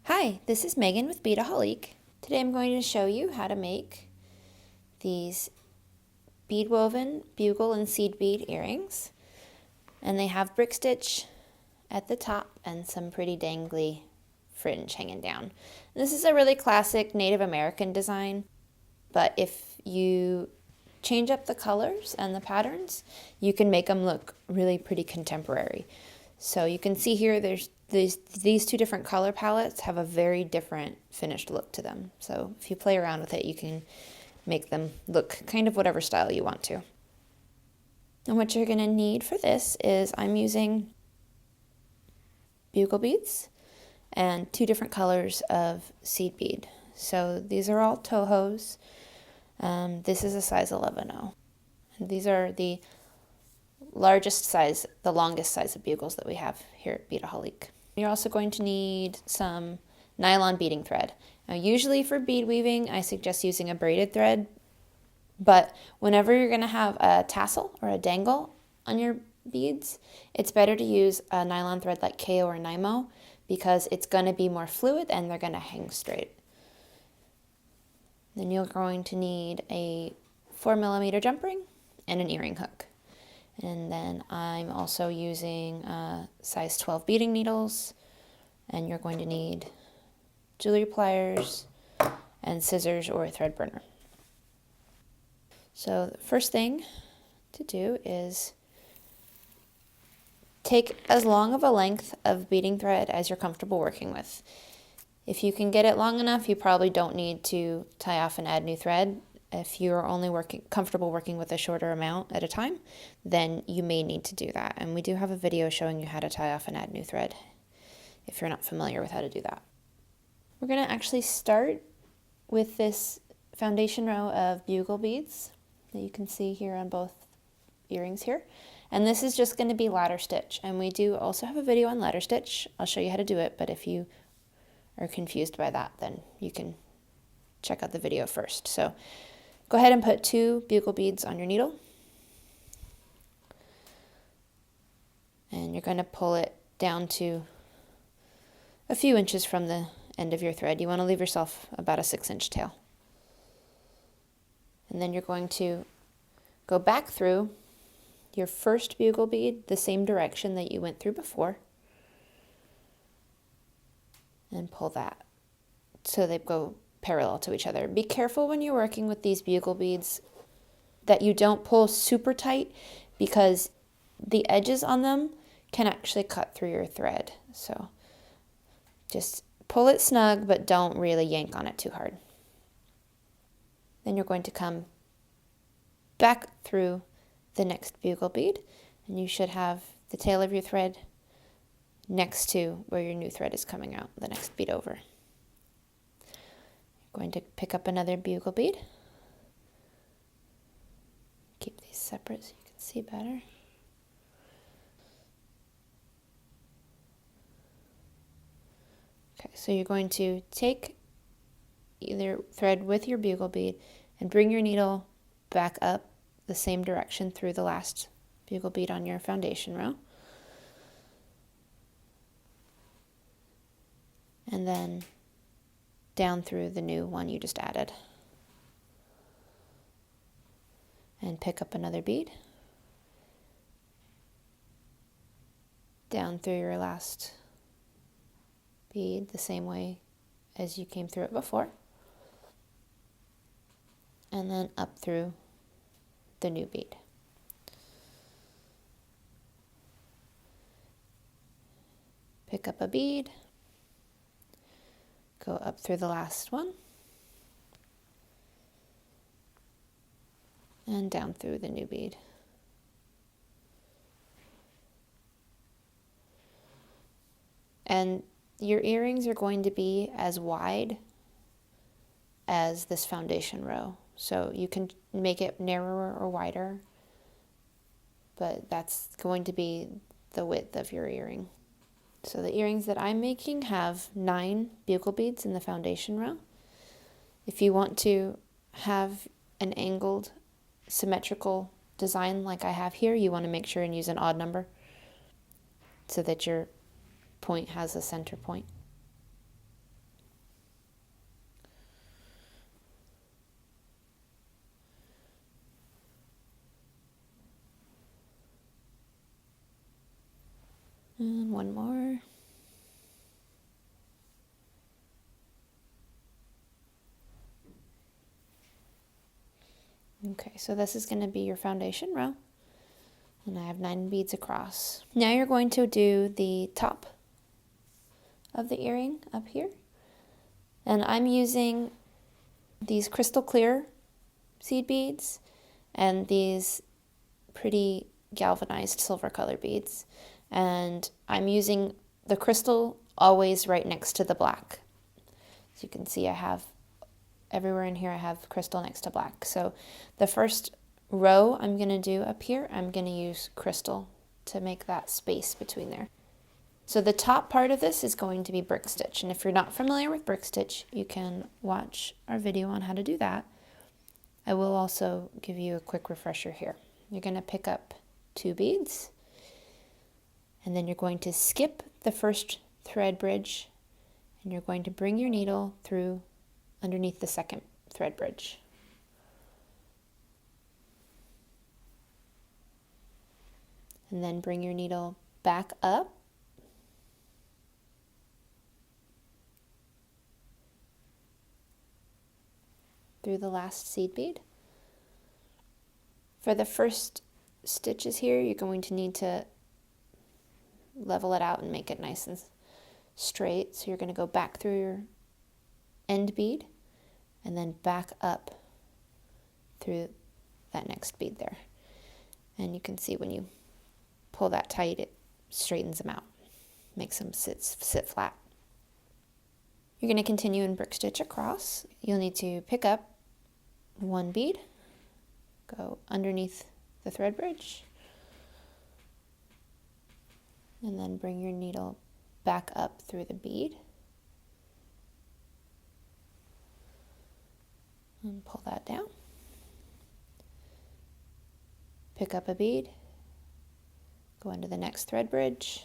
Hi, this is Megan with Beadaholique. Today I'm going to show you how to make these bead woven bugle and seed bead earrings. And they have brick stitch at the top and some pretty dangly fringe hanging down. And this is a really classic Native American design, but if you change up the colors and the patterns, you can make them look really pretty contemporary. So you can see here there's these two different color palettes have a very different finished look to them. So if you play around with it, you can make them look kind of whatever style you want to. And what you're going to need for this is I'm using bugle beads and two different colors of seed bead. So these are all Tohos. This is a size 11-0. And these are the largest size, the longest size of bugles that we have here at Beadaholique. You're also going to need some nylon beading thread. Now usually for bead weaving, I suggest using a braided thread, but whenever you're going to have a tassel or a dangle on your beads, it's better to use a nylon thread like Toho or NYMO because it's going to be more fluid and they're going to hang straight. Then you're going to need a 4mm jump ring and an earring hook. And then I'm also using size 12 beading needles, and you're going to need jewelry pliers and scissors or a thread burner. So the first thing to do is take as long of a length of beading thread as you're comfortable working with. If you can get it long enough, you probably don't need to tie off and add new thread. If you're only comfortable working with a shorter amount at a time, then you may need to do that. And we do have a video showing you how to tie off and add new thread if you're not familiar with how to do that. We're going to actually start with this foundation row of bugle beads that you can see here on both earrings here. And this is just going to be ladder stitch. And we do also have a video on ladder stitch. I'll show you how to do it, but if you are confused by that, then you can check out the video first. So go ahead and put 2 bugle beads on your needle. And you're going to pull it down to a few inches from the end of your thread. You want to leave yourself about a 6-inch tail. And then you're going to go back through your first bugle bead the same direction that you went through before and pull that so they go parallel to each other. Be careful when you're working with these bugle beads that you don't pull super tight because the edges on them can actually cut through your thread. So just pull it snug, but don't really yank on it too hard. Then you're going to come back through the next bugle bead and you should have the tail of your thread next to where your new thread is coming out, the next bead over. Going to pick up another bugle bead. Keep these separate so you can see better. Okay, so you're going to take either thread with your bugle bead and bring your needle back up the same direction through the last bugle bead on your foundation row. And then down through the new one you just added. And pick up another bead. Down through your last bead the same way as you came through it before. And then up through the new bead. Pick up a bead. Go up through the last one and down through the new bead. And your earrings are going to be as wide as this foundation row. So you can make it narrower or wider, but that's going to be the width of your earring. So the earrings that I'm making have 9 bugle beads in the foundation row. If you want to have an angled, symmetrical design like I have here, you want to make sure and use an odd number so that your point has a center point. And one more. Okay, so this is going to be your foundation row, and I have 9 beads across. Now you're going to do the top of the earring up here, and I'm using these crystal clear seed beads and these pretty galvanized silver color beads, and I'm using the crystal always right next to the black. As you can see, I have everywhere in here I have crystal next to black. So the first row I'm going to do up here, I'm going to use crystal to make that space between there. So the top part of this is going to be brick stitch, and if you're not familiar with brick stitch, you can watch our video on how to do that. I will also give you a quick refresher here. You're going to pick up 2 beads, and then you're going to skip the first thread bridge, and you're going to bring your needle through underneath the second thread bridge. And then bring your needle back up through the last seed bead. For the first stitches here, you're going to need to level it out and make it nice and straight. So you're going to go back through your end bead and then back up through that next bead there. And you can see when you pull that tight, it straightens them out, makes them sit flat. You're going to continue in brick stitch across. You'll need to pick up 1 bead, go underneath the thread bridge, and then bring your needle back up through the bead and pull that down. Pick up a bead, go into the next thread bridge,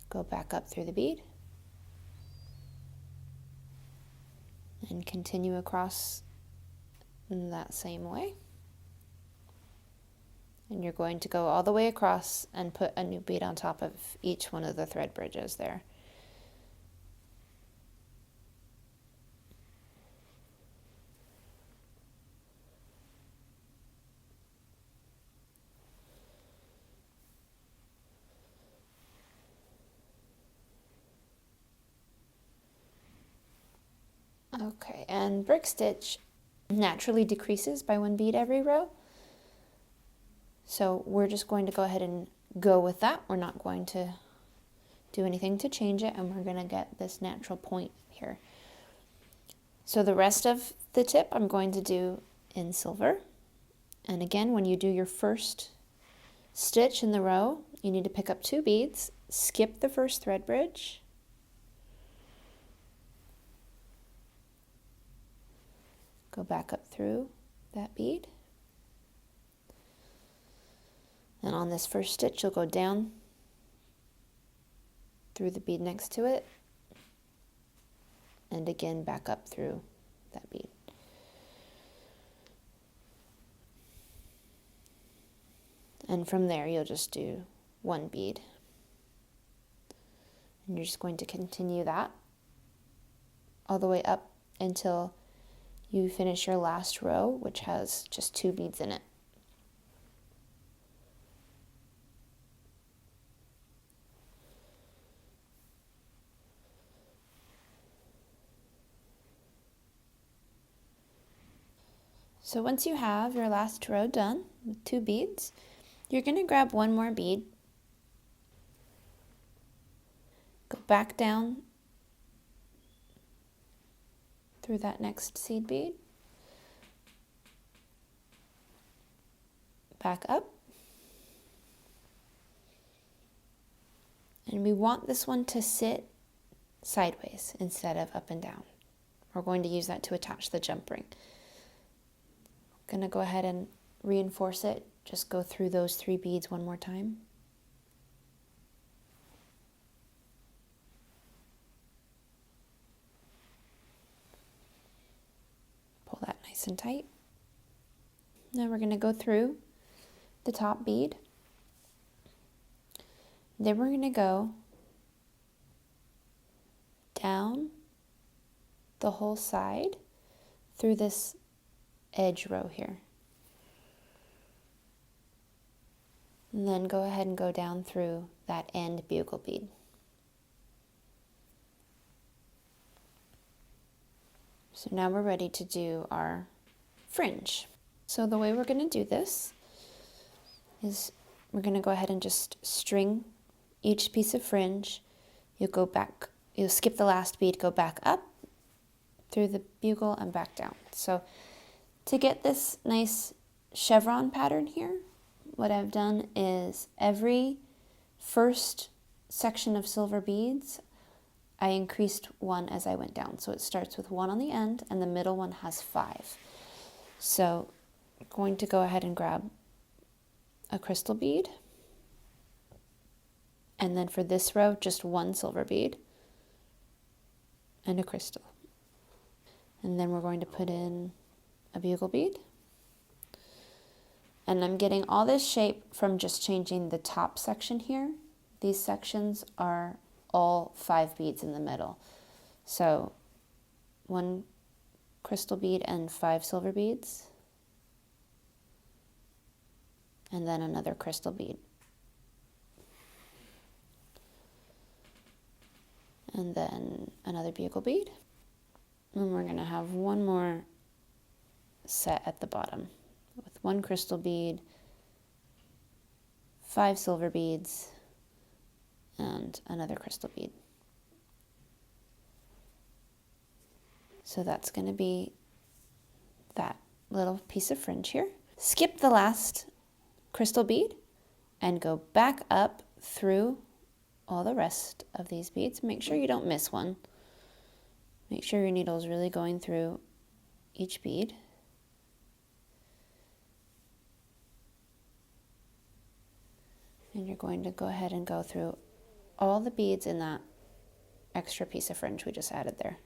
go back up through the bead, and continue across in that same way. And you're going to go all the way across and put a new bead on top of each one of the thread bridges there. Okay, and brick stitch naturally decreases by 1 bead every row. So we're just going to go ahead and go with that. We're not going to do anything to change it, and we're going to get this natural point here. So the rest of the tip I'm going to do in silver. And again, when you do your first stitch in the row, you need to pick up 2 beads, skip the first thread bridge, go back up through that bead, and on this first stitch you'll go down through the bead next to it, and again back up through that bead. And from there you'll just do 1 bead, and you're just going to continue that all the way up until you finish your last row, which has just 2 beads in it. So once you have your last row done with 2 beads, you're going to grab 1 more bead, go back down through that next seed bead, back up, and we want this one to sit sideways instead of up and down. We're going to use that to attach the jump ring. Going to go ahead and reinforce it. Just go through those 3 beads one more time. nice and tight. Now we're going to go through the top bead. Then we're going to go down the whole side through this edge row here. And then go ahead and go down through that end bugle bead. So now we're ready to do our fringe. So the way we're going to do this is we're going to go ahead and just string each piece of fringe. You'll skip the last bead, go back up through the bugle and back down. So to get this nice chevron pattern here, what I've done is every first section of silver beads, I increased one as I went down. So it starts with one on the end and the middle one has 5. So I'm going to go ahead and grab a crystal bead. And then for this row, just one silver bead and a crystal. And then we're going to put in a bugle bead. And I'm getting all this shape from just changing the top section here. These sections are all 5 beads in the middle. So 1 crystal bead and 5 silver beads. And then another crystal bead. And then another bugle bead. And we're going to have one more set at the bottom with 1 crystal bead, 5 silver beads, and another crystal bead. So that's going to be that little piece of fringe here. Skip the last crystal bead and go back up through all the rest of these beads. Make sure you don't miss one. Make sure your needle is really going through each bead. And you're going to go ahead and go through all the beads in that extra piece of fringe we just added there.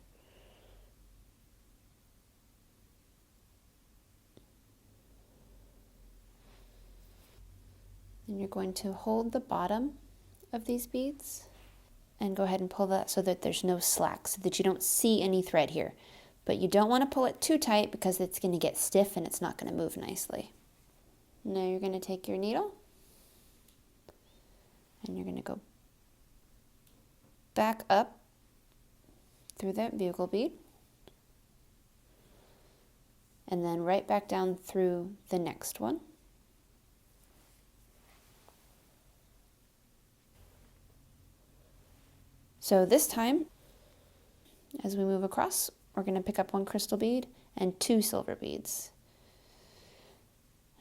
And you're going to hold the bottom of these beads and go ahead and pull that so that there's no slack, so that you don't see any thread here. But you don't want to pull it too tight because it's going to get stiff and it's not going to move nicely. Now you're going to take your needle and you're going to go back up through that bugle bead and then right back down through the next one. So this time, as we move across, we're going to pick up 1 crystal bead and 2 silver beads.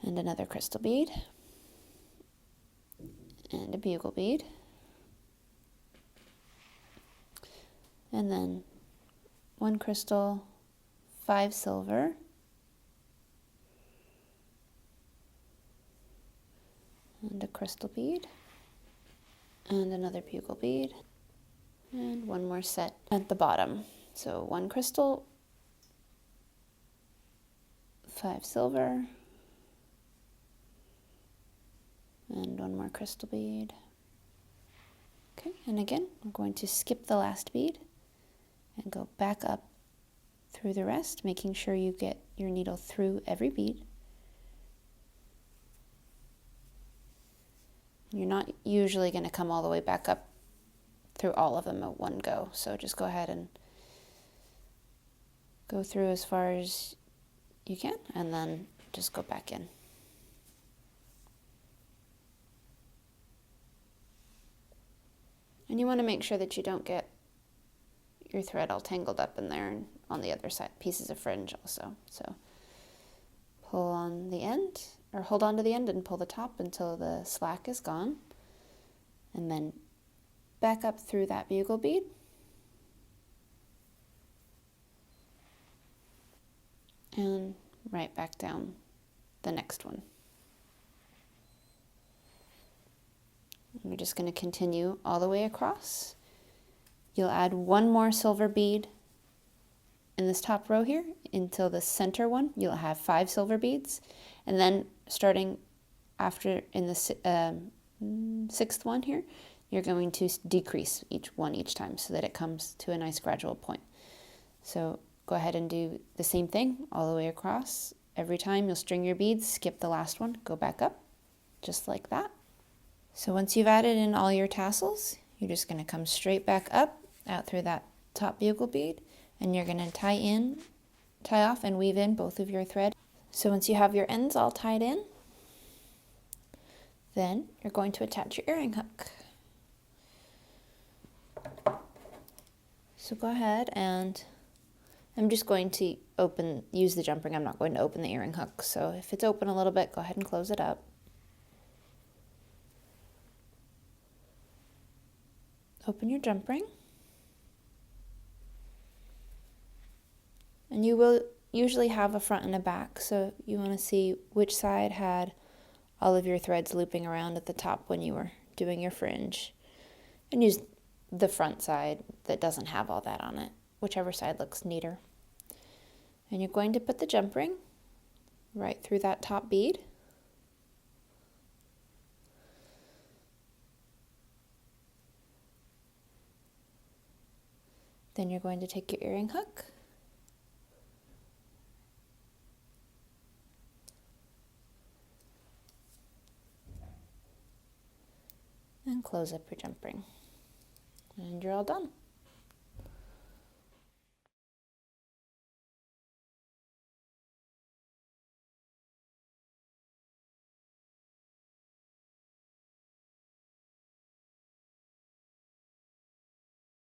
And another crystal bead. And a bugle bead. And then 1 crystal, 5 silver. And a crystal bead. And another bugle bead. And 1 more set at the bottom. So 1 crystal, 5 silver, and 1 more crystal bead. Okay, and again, we're going to skip the last bead and go back up through the rest, making sure you get your needle through every bead. You're not usually going to come all the way back up through all of them at one go. So just go ahead and go through as far as you can and then just go back in. And you want to make sure that you don't get your thread all tangled up in there and on the other side, pieces of fringe also. So pull on the end, or hold on to the end and pull the top until the slack is gone. And then back up through that bugle bead. And right back down the next one. And we're just going to continue all the way across. You'll add 1 more silver bead in this top row here until the center one, you'll have 5 silver beads, and then starting after in the 6th one here, you're going to decrease each time so that it comes to a nice gradual point. So go ahead and do the same thing all the way across. Every time you'll string your beads, skip the last one, go back up, just like that. So once you've added in all your tassels, you're just going to come straight back up, out through that top bugle bead, and you're going to tie off and weave in both of your thread. So once you have your ends all tied in, then you're going to attach your earring hook. So go ahead, and I'm just going to use the jump ring. I'm not going to open the earring hook. So if it's open a little bit, go ahead and close it up. Open your jump ring. And you will usually have a front and a back, so you want to see which side had all of your threads looping around at the top when you were doing your fringe. And use the front side that doesn't have all that on it, whichever side looks neater. And you're going to put the jump ring right through that top bead. Then you're going to take your earring hook and close up your jump ring. And you're all done.